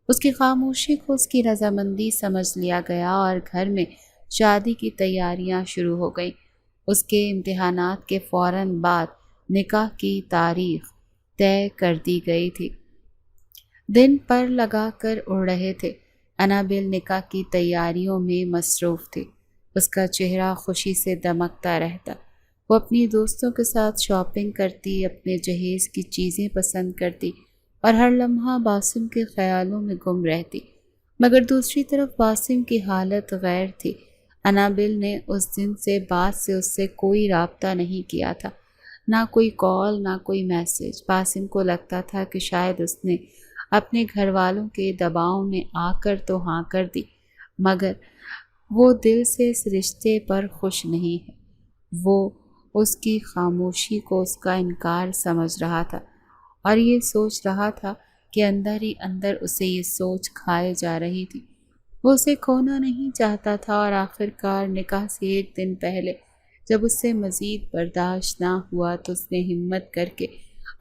S1: اس کی خاموشی کو اس کی رضامندی سمجھ لیا گیا اور گھر میں شادی کی تیاریاں شروع ہو گئیں۔ اس کے امتحانات کے فوراً بعد نکاح کی تاریخ طے کر دی گئی تھی۔ دن پر لگا کر اڑ رہے تھے۔ انابل نکاح کی تیاریوں میں مصروف تھی۔ اس کا چہرہ خوشی سے دمکتا رہتا۔ وہ اپنی دوستوں کے ساتھ شاپنگ کرتی، اپنے جہیز کی چیزیں پسند کرتی اور ہر لمحہ باسم کے خیالوں میں گم رہتی، مگر دوسری طرف باسم کی حالت غیر تھی۔ انابل نے اس دن سے بعد سے اس سے کوئی رابطہ نہیں کیا تھا، نہ کوئی کال، نہ کوئی میسج۔ باسم کو لگتا تھا کہ شاید اس نے اپنے گھر والوں کے دباؤ میں آ کر تو ہاں کر دی، مگر وہ دل سے اس رشتے پر خوش نہیں ہے۔ وہ اس کی خاموشی کو اس کا انکار سمجھ رہا تھا اور یہ سوچ رہا تھا کہ اندر ہی اندر اسے یہ سوچ کھائے جا رہی تھی۔ وہ اسے کھونا نہیں چاہتا تھا اور آخر کار نکاح سے 1 دن پہلے جب اس سے مزید برداشت نہ ہوا تو اس نے ہمت کر کے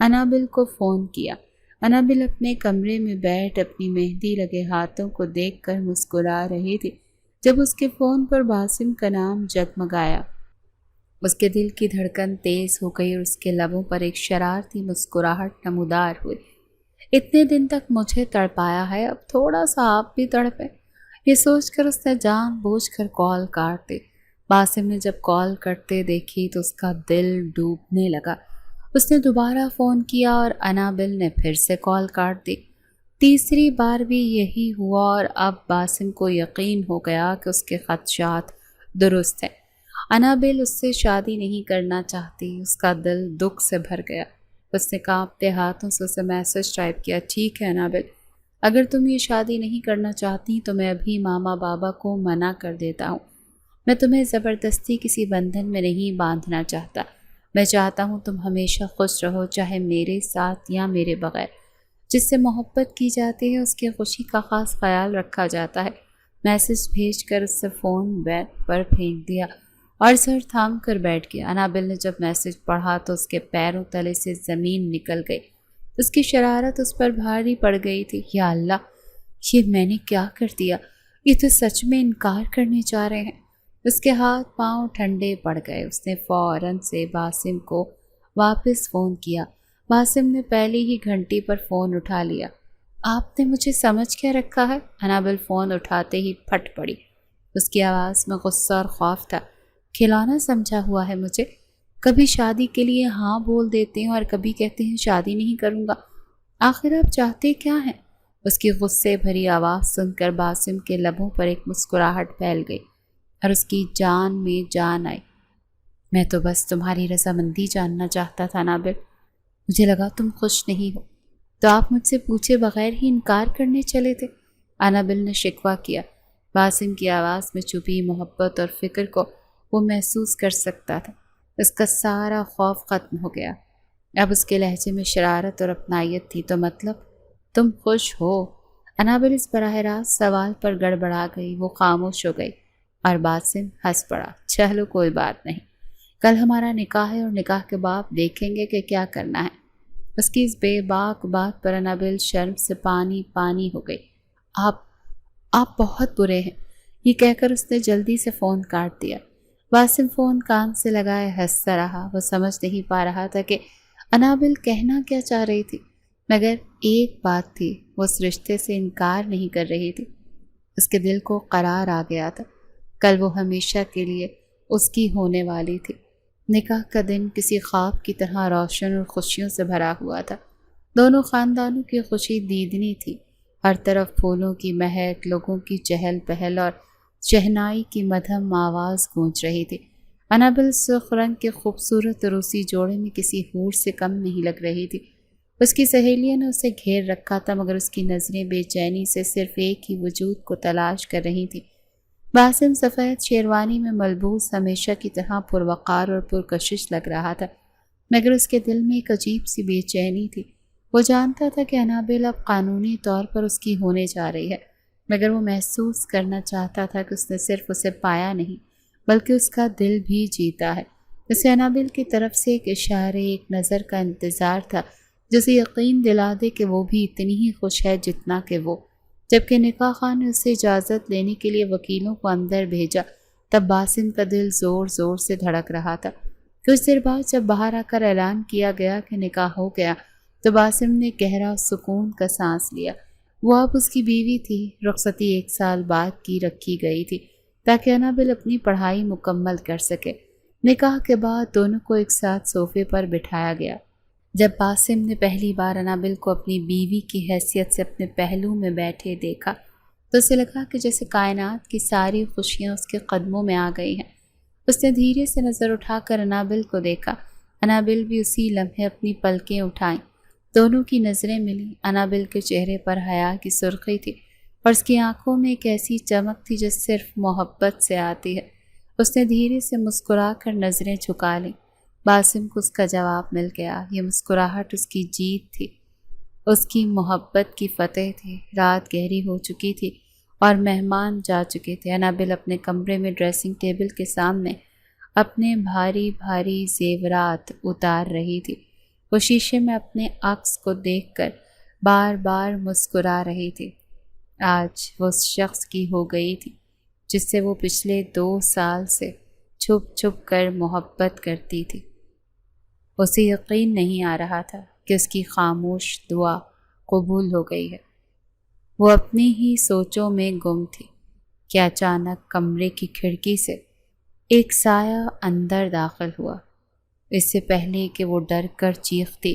S1: انابل کو فون کیا۔ انابل اپنے کمرے میں بیٹھ اپنی مہندی لگے ہاتھوں کو دیکھ کر مسکرا رہی تھی جب اس کے فون پر باسم کا نام جگمگایا۔ اس کے دل کی دھڑکن تیز ہو گئی اور اس کے لبوں پر ایک شرارتی مسکراہٹ نمودار ہوئی۔ اتنے دن تک مجھے تڑپایا ہے، اب تھوڑا سا آپ بھی تڑپیں۔ یہ سوچ کر اس نے جان بوجھ کر کال کاٹ دی۔ باسم نے جب کال کرتے دیکھی تو اس کا دل ڈوبنے لگا۔ اس نے دوبارہ فون کیا اور انابل نے پھر سے کال کاٹ دی۔ تیسری بار بھی یہی ہوا اور اب باسم کو یقین ہو گیا کہ اس کے خدشات درست ہیں۔ انابل اس سے شادی نہیں کرنا چاہتی۔ اس کا دل دکھ سے بھر گیا۔ اس نے کانپتے ہاتھوں سے اسے میسج ٹائپ کیا، ٹھیک ہے انابل، اگر تم یہ شادی نہیں کرنا چاہتی تو میں ابھی ماما بابا کو منع کر دیتا ہوں۔ میں تمہیں زبردستی کسی بندھن میں نہیں باندھنا چاہتا۔ میں چاہتا ہوں تم ہمیشہ خوش رہو، چاہے میرے ساتھ یا میرے بغیر۔ جس سے محبت کی جاتی ہے اس کی خوشی کا خاص خیال رکھا جاتا ہے۔ میسج بھیج کر اس سے فون بیڈ پر پھینک دیا اور سر تھام کر بیٹھ گیا۔ انابل نے جب میسج پڑھا تو اس کے پیروں تلے سے زمین نکل گئی۔ اس کی شرارت اس پر بھاری پڑ گئی تھی۔ یا اللہ، یہ میں نے کیا کر دیا؟ یہ تو سچ میں انکار کرنے جا رہے ہیں۔ اس کے ہاتھ پاؤں ٹھنڈے پڑ گئے۔ اس نے فوراً سے باسم کو واپس فون کیا۔ باسم نے پہلی ہی گھنٹی پر فون اٹھا لیا۔ آپ نے مجھے سمجھ کیا رکھا ہے؟ انابل فون اٹھاتے ہی پھٹ پڑی۔ اس کی آواز میں غصہ اور خوف تھا۔ کھلونا سمجھا ہوا ہے مجھے؟ کبھی شادی کے لیے ہاں بول دیتے ہیں اور کبھی کہتے ہیں شادی نہیں کروں گا۔ آخر آپ چاہتے کیا ہیں؟ اس کی غصے بھری آواز سن کر باسم کے لبوں پر ایک مسکراہٹ پھیل گئی اور اس کی جان میں جان آئی۔ میں تو بس تمہاری رضامندی جاننا چاہتا تھا انابل۔ مجھے لگا تم خوش نہیں ہو تو آپ مجھ سے پوچھے بغیر ہی انکار کرنے چلے تھے، انابل نے شکوہ کیا۔ باسم کی آواز میں چھپی محبت اور فکر کو وہ محسوس کر سکتا تھا۔ اس کا سارا خوف ختم ہو گیا۔ اب اس کے لہجے میں شرارت اور اپنائیت تھی۔ تو مطلب تم خوش ہو؟ انابل اس براہ راست سوال پر گڑبڑا گئی۔ وہ خاموش ہو گئی اور باسم ہنس پڑا۔ چلو کوئی بات نہیں، کل ہمارا نکاح ہے اور نکاح کے بعد دیکھیں گے کہ کیا کرنا ہے۔ اس کی اس بے باک بات پر انابل شرم سے پانی پانی ہو گئی۔ آپ بہت برے ہیں، یہ کہہ کر اس نے جلدی سے فون کاٹ دیا۔ باسم فون کان سے لگائے ہنستا رہا۔ وہ سمجھ نہیں پا رہا تھا کہ انابل کہنا کیا چاہ رہی تھی، مگر ایک بات تھی، وہ اس رشتے سے انکار نہیں کر رہی تھی۔ اس کے دل کو قرار آ گیا تھا، کل وہ ہمیشہ کے لیے اس کی ہونے والی تھی۔ نکاح کا دن کسی خواب کی طرح روشن اور خوشیوں سے بھرا ہوا تھا۔ دونوں خاندانوں کی خوشی دیدنی تھی۔ ہر طرف پھولوں کی مہک، لوگوں کی چہل پہل اور شہنائی کی مدھم آواز گونج رہی تھی۔ انابل سرخ رنگ کے خوبصورت روسی جوڑے میں کسی حور سے کم نہیں لگ رہی تھی۔ اس کی سہیلیوں نے اسے گھیر رکھا تھا، مگر اس کی نظریں بے چینی سے صرف ایک ہی وجود کو تلاش کر رہی تھیں۔ باسم سفید شیروانی میں ملبوس ہمیشہ کی طرح پروقار اور پرکشش لگ رہا تھا، مگر اس کے دل میں ایک عجیب سی بے چینی تھی۔ وہ جانتا تھا کہ انابل اب قانونی طور پر اس کی ہونے جا رہی ہے، مگر وہ محسوس کرنا چاہتا تھا کہ اس نے صرف اسے پایا نہیں بلکہ اس کا دل بھی جیتا ہے۔ اسے انابل کی طرف سے ایک اشارے، ایک نظر کا انتظار تھا جسے یقین دلا دے کہ وہ بھی اتنی ہی خوش ہے جتنا کہ وہ۔ جبکہ نکاح خان نے اسے اجازت لینے کے لیے وکیلوں کو اندر بھیجا، تب باسم کا دل زور زور سے دھڑک رہا تھا۔ کچھ دیر بعد جب باہر آ کر اعلان کیا گیا کہ نکاح ہو گیا تو باسم نے گہرا سکون کا سانس لیا۔ وہ اب اس کی بیوی تھی۔ رخصتی 1 سال بعد کی رکھی گئی تھی تاکہ انابل اپنی پڑھائی مکمل کر سکے۔ نکاح کے بعد دونوں کو ایک ساتھ صوفے پر بٹھایا گیا۔ جب باسم نے پہلی بار انابل کو اپنی بیوی کی حیثیت سے اپنے پہلو میں بیٹھے دیکھا تو اسے لگا کہ جیسے کائنات کی ساری خوشیاں اس کے قدموں میں آ گئی ہیں۔ اس نے دھیرے سے نظر اٹھا کر انابل کو دیکھا۔ انابل بھی اسی لمحے اپنی پلکیں اٹھائیں۔ دونوں کی نظریں ملیں۔ انابل کے چہرے پر حیا کی سرخی تھی اور اس کی آنکھوں میں ایک ایسی چمک تھی جو صرف محبت سے آتی ہے۔ اس نے دھیرے سے مسکرا کر نظریں جھکا لیں۔ باسم کو اس کا جواب مل گیا۔ یہ مسکراہٹ اس کی جیت تھی، اس کی محبت کی فتح تھی۔ رات گہری ہو چکی تھی اور مہمان جا چکے تھے۔ انابل اپنے کمرے میں ڈریسنگ ٹیبل کے سامنے اپنے بھاری بھاری زیورات اتار رہی تھی۔ وہ شیشے میں اپنے عکس کو دیکھ کر بار بار مسکرا رہی تھی۔ آج وہ اس شخص کی ہو گئی تھی جس سے وہ پچھلے 2 سال سے چھپ چھپ کر محبت کرتی تھی۔ اسے یقین نہیں آ رہا تھا کہ اس کی خاموش دعا قبول ہو گئی ہے۔ وہ اپنی ہی سوچوں میں گم تھی کہ اچانک کمرے کی کھڑکی سے ایک سایہ اندر داخل ہوا۔ اس سے پہلے کہ وہ ڈر کر چیختی،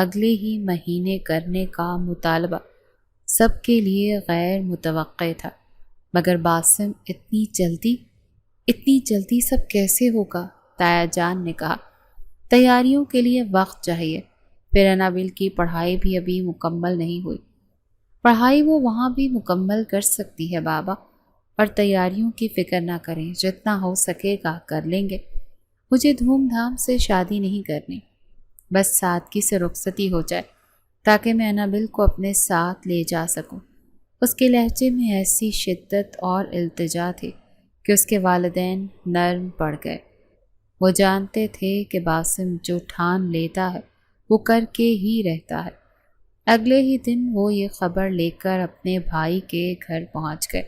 S1: اگلے ہی مہینے کرنے کا مطالبہ سب کے لیے غیر متوقع تھا، مگر باسم اتنی جلدی سب کیسے ہوگا؟ تایا جان نے کہا، تیاریوں کے لیے وقت چاہیے، پھر انابل کی پڑھائی بھی ابھی مکمل نہیں ہوئی۔ پڑھائی وہ وہاں بھی مکمل کر سکتی ہے بابا، اور تیاریوں کی فکر نہ کریں، جتنا ہو سکے گا کر لیں گے۔ مجھے دھوم دھام سے شادی نہیں کرنی، بس سادگی سے رخصتی ہو جائے تاکہ میں انابل کو اپنے ساتھ لے جا سکوں۔ اس کے لہجے میں ایسی شدت اور التجا تھی کہ اس کے والدین نرم پڑ گئے۔ وہ جانتے تھے کہ باسم جو ٹھان لیتا ہے وہ کر کے ہی رہتا ہے۔ اگلے ہی دن وہ یہ خبر لے کر اپنے بھائی کے گھر پہنچ گئے۔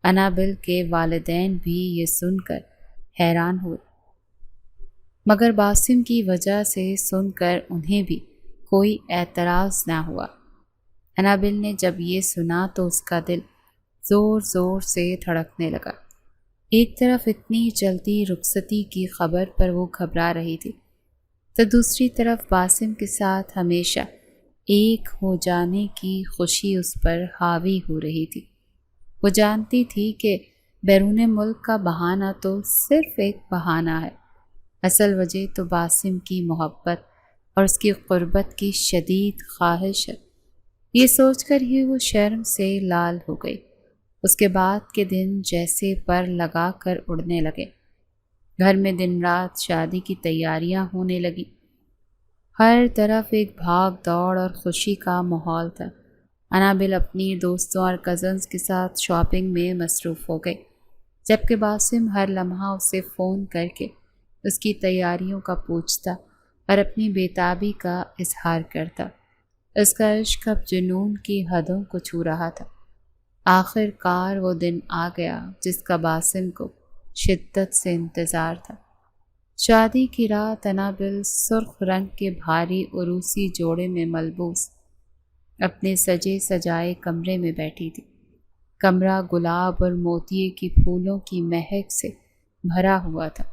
S1: انابل کے والدین بھی یہ سن کر حیران ہوئے، مگر باسم کی وجہ سے سن کر انہیں بھی کوئی اعتراض نہ ہوا۔ انابل نے جب یہ سنا تو اس کا دل زور زور سے دھڑکنے لگا۔ ایک طرف اتنی جلدی رخصتی کی خبر پر وہ گھبرا رہی تھی، تو دوسری طرف باسم کے ساتھ ہمیشہ ایک ہو جانے کی خوشی اس پر حاوی ہو رہی تھی۔ وہ جانتی تھی کہ بیرون ملک کا بہانہ تو صرف ایک بہانہ ہے، اصل وجہ تو باسم کی محبت اور اس کی قربت کی شدید خواہش ہے۔ یہ سوچ کر ہی وہ شرم سے لال ہو گئی۔ اس کے بعد کے دن جیسے پر لگا کر اڑنے لگے۔ گھر میں دن رات شادی کی تیاریاں ہونے لگی۔ ہر طرف ایک بھاگ دوڑ اور خوشی کا ماحول تھا۔ انابل اپنی دوستوں اور کزنز کے ساتھ شاپنگ میں مصروف ہو گئی، جبکہ باسم ہر لمحہ اسے فون کر کے اس کی تیاریوں کا پوچھتا اور اپنی بےتابی کا اظہار کرتا۔ اس کا عشق اب جنون کی حدوں کو چھو رہا تھا۔ آخر کار وہ دن آ گیا جس کا باسم کو شدت سے انتظار تھا۔ شادی کی رات انابل سرخ رنگ کے بھاری عروسی جوڑے میں ملبوس اپنے سجے سجائے کمرے میں بیٹھی تھی۔ کمرہ گلاب اور موتیے کی پھولوں کی مہک سے بھرا ہوا تھا۔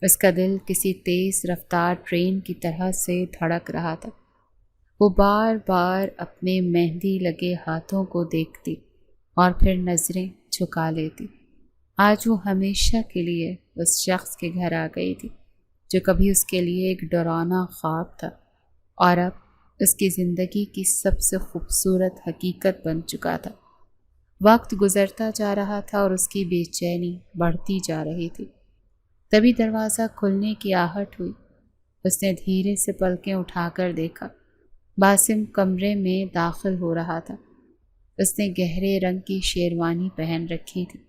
S1: اس کا دل کسی تیز رفتار ٹرین کی طرح سے دھڑک رہا تھا۔ وہ بار بار اپنے مہندی لگے ہاتھوں کو دیکھتی اور پھر نظریں جھکا لیتی۔ آج وہ ہمیشہ کے لیے اس شخص کے گھر آ گئی تھی جو کبھی اس کے لیے ایک ڈرانا خواب تھا اور اب اس کی زندگی کی سب سے خوبصورت حقیقت بن چکا تھا۔ وقت گزرتا جا رہا تھا اور اس کی بے چینی بڑھتی جا رہی تھی۔ تبھی دروازہ کھلنے کی آہٹ ہوئی۔ اس نے دھیرے سے پلکیں اٹھا کر دیکھا۔ باسم کمرے میں داخل ہو رہا تھا۔ اس نے گہرے رنگ کی شیروانی پہن رکھی تھی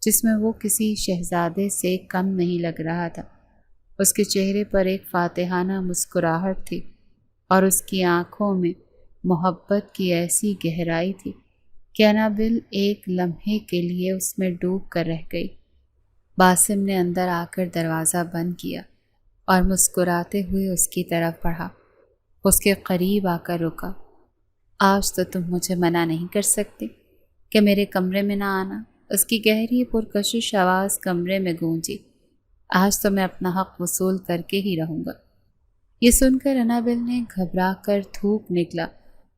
S1: جس میں وہ کسی شہزادے سے کم نہیں لگ رہا تھا۔ اس کے چہرے پر ایک فاتحانہ مسکراہٹ تھی اور اس کی آنکھوں میں محبت کی ایسی گہرائی تھی کہ انابل ایک لمحے کے لیے اس میں ڈوب کر رہ گئی۔ باسم نے اندر آ کر دروازہ بند کیا اور مسکراتے ہوئے اس کی طرف بڑھا۔ اس کے قریب آ کر رکا۔ آج تو تم مجھے منع نہیں کر سکتی کہ میرے کمرے میں نہ آنا۔ اس کی گہری پرکشش آواز کمرے میں گونجی۔ آج تو میں اپنا حق وصول کر کے ہی رہوں گا۔ یہ سن کر انابل نے گھبرا کر تھوک نکلا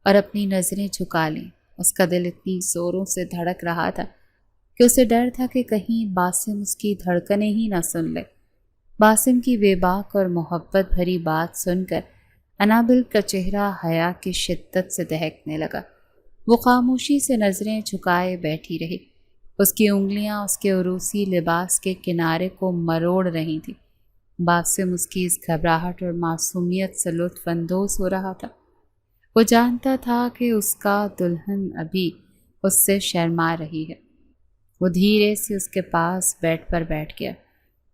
S1: اور اپنی نظریں جھکا لیں۔ اس کا دل اتنی زوروں سے دھڑک رہا تھا کہ اسے ڈر تھا کہ کہیں باسم اس کی دھڑکنیں ہی نہ سن لے۔ باسم کی بے باک اور محبت بھری بات سن کر انابل کا چہرہ حیا کی شدت سے دہکنے لگا۔ وہ خاموشی سے نظریں جھکائے بیٹھی رہی۔ اس کی انگلیاں اس کے عروسی لباس کے کنارے کو مروڑ رہی تھیں۔ باسم اس کی اس گھبراہٹ اور معصومیت سے لطف اندوز ہو رہا تھا۔ وہ جانتا تھا کہ اس کا دلہن ابھی اس سے شرما رہی ہے۔ وہ دھیرے سے اس کے پاس بیڈ پر بیٹھ گیا۔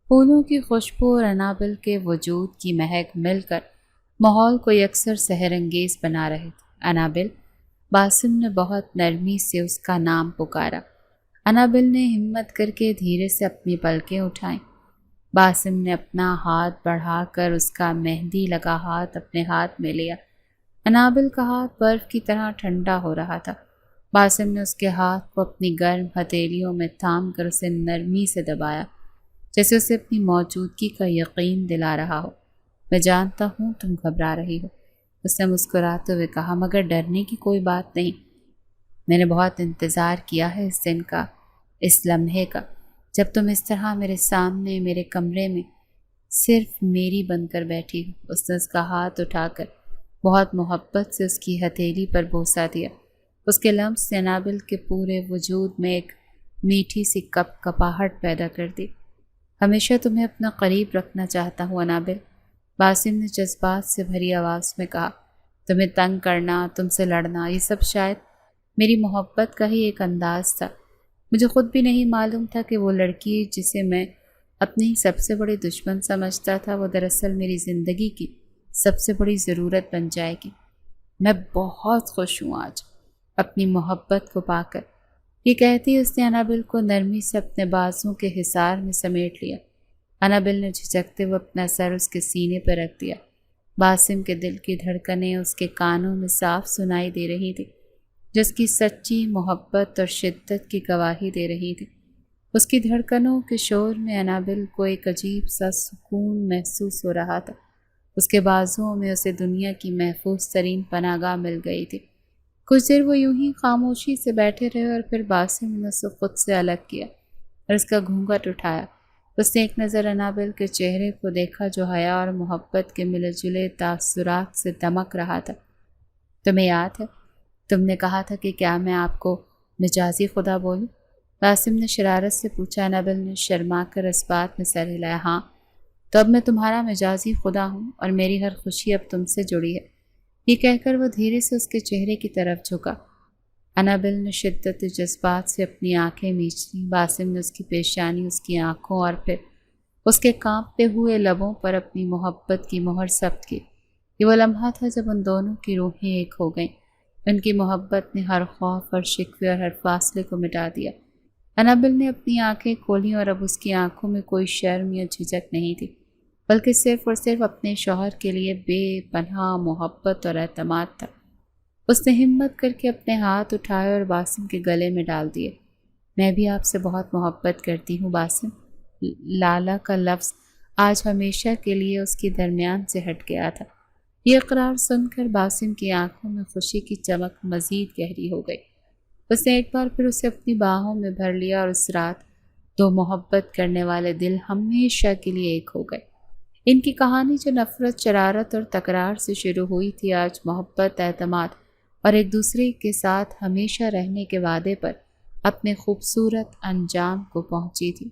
S1: پھولوں کی خوشبو اور انابل کے وجود کی مہک مل کر ماحول کو یکسر سحر انگیز بنا رہے تھے۔ انابل، باسم نے بہت نرمی سے اس کا نام پکارا۔ انابل نے ہمت کر کے دھیرے سے اپنی پلکیں اٹھائیں۔ باسم نے اپنا ہاتھ بڑھا کر اس کا مہندی لگا ہاتھ اپنے ہاتھ میں لیا۔ انابل کا ہاتھ برف کی طرح ٹھنڈا ہو رہا تھا۔ باسم نے اس کے ہاتھ کو اپنی گرم ہتھیلیوں میں تھام کر اسے نرمی سے دبایا، جیسے اسے اپنی موجودگی کا یقین دلا رہا ہو۔ میں جانتا ہوں تم گھبرا رہی ہو، اس نے مسکراتے ہوئے کہا، مگر ڈرنے کی کوئی بات نہیں۔ میں نے بہت انتظار کیا ہے اس دن کا، اس لمحے کا، جب تم اس طرح میرے سامنے میرے کمرے میں صرف میری بن کر بیٹھی ہو۔ اس نے اس کا ہاتھ اٹھا کر بہت محبت سے اس کی ہتھیلی پر بوسہ دیا۔ اس کے لمس نے انابل کے پورے وجود میں ایک میٹھی سی کپ کپاہٹ پیدا کر دی۔ ہمیشہ تمہیں اپنا قریب رکھنا چاہتا ہوں انابل، باسم نے جذبات سے بھری آواز میں کہا۔ تمہیں تنگ کرنا، تم سے لڑنا، یہ سب شاید میری محبت کا ہی ایک انداز تھا۔ مجھے خود بھی نہیں معلوم تھا کہ وہ لڑکی جسے میں اپنی سب سے بڑی دشمن سمجھتا تھا، وہ دراصل میری زندگی کی سب سے بڑی ضرورت بن جائے گی۔ میں بہت خوش ہوں آج اپنی محبت کو پا کر۔ یہ کہتی اس نے انابل کو نرمی سے اپنے بازوں کے حصار میں سمیٹ لیا۔ انابل نے جھجکتے ہوئے اپنا سر اس کے سینے پر رکھ دیا۔ باسم کے دل کی دھڑکنیں اس کے کانوں میں صاف سنائی دے رہی تھی، جس کی سچی محبت اور شدت کی گواہی دے رہی تھی۔ اس کی دھڑکنوں کے شور میں انابل کو ایک عجیب سا سکون محسوس ہو رہا تھا۔ اس کے بازوؤں میں اسے دنیا کی محفوظ ترین پناہ گاہ مل گئی تھی۔ کچھ دیر وہ یوں ہی خاموشی سے بیٹھے رہے اور پھر باسم نے اسے خود سے الگ کیا اور اس کا گھونگھٹ اٹھایا۔ اس نے ایک نظر انابل کے چہرے کو دیکھا جو حیا اور محبت کے ملے جلے تاثرات سے دمک رہا تھا۔ تمہیں یاد ہے تم نے کہا تھا کہ کیا میں آپ کو مجازی خدا بولوں؟ باسم نے شرارت سے پوچھا۔ انابل نے شرما کر اس بات میں سر ہلایا۔ ہاں، تو اب میں تمہارا مجازی خدا ہوں اور میری ہر خوشی اب تم سے جڑی ہے۔ یہ کہہ کر وہ دھیرے سے اس کے چہرے کی طرف جھکا۔ انابل نے شدت جذبات سے اپنی آنکھیں میچ لیں۔ باسم نے اس کی پیشانی، اس کی آنکھوں اور پھر اس کے کانپتے ہوئے لبوں پر اپنی محبت کی مہر ثبت کی۔ یہ وہ لمحہ تھا جب ان دونوں کی روحیں ایک ہو گئیں۔ ان کی محبت نے ہر خوف اور شکوے اور ہر فاصلے کو مٹا دیا۔ انابل نے اپنی آنکھیں کھولیں اور اب اس کی آنکھوں میں کوئی شرم یا جھجک نہیں تھی، بلکہ صرف اور صرف اپنے شوہر کے لیے بے پناہ محبت اور اعتماد تھا۔ اس نے ہمت کر کے اپنے ہاتھ اٹھائے اور باسم کے گلے میں ڈال دیے۔ میں بھی آپ سے بہت محبت کرتی ہوں باسم۔ لالا کا لفظ آج ہمیشہ کے لیے اس کے درمیان سے ہٹ گیا تھا۔ یہ اقرار سن کر باسم کی آنکھوں میں خوشی کی چمک مزید گہری ہو گئی۔ اس نے ایک بار پھر اسے اپنی باہوں میں بھر لیا اور اس رات دو محبت کرنے والے دل ہمیشہ کے لیے ایک ہو گئے۔ ان کی کہانی جو نفرت، شرارت اور تکرار سے شروع ہوئی تھی، آج محبت، اعتماد اور ایک دوسرے کے ساتھ ہمیشہ رہنے کے وعدے پر اپنے خوبصورت انجام کو پہنچی تھی۔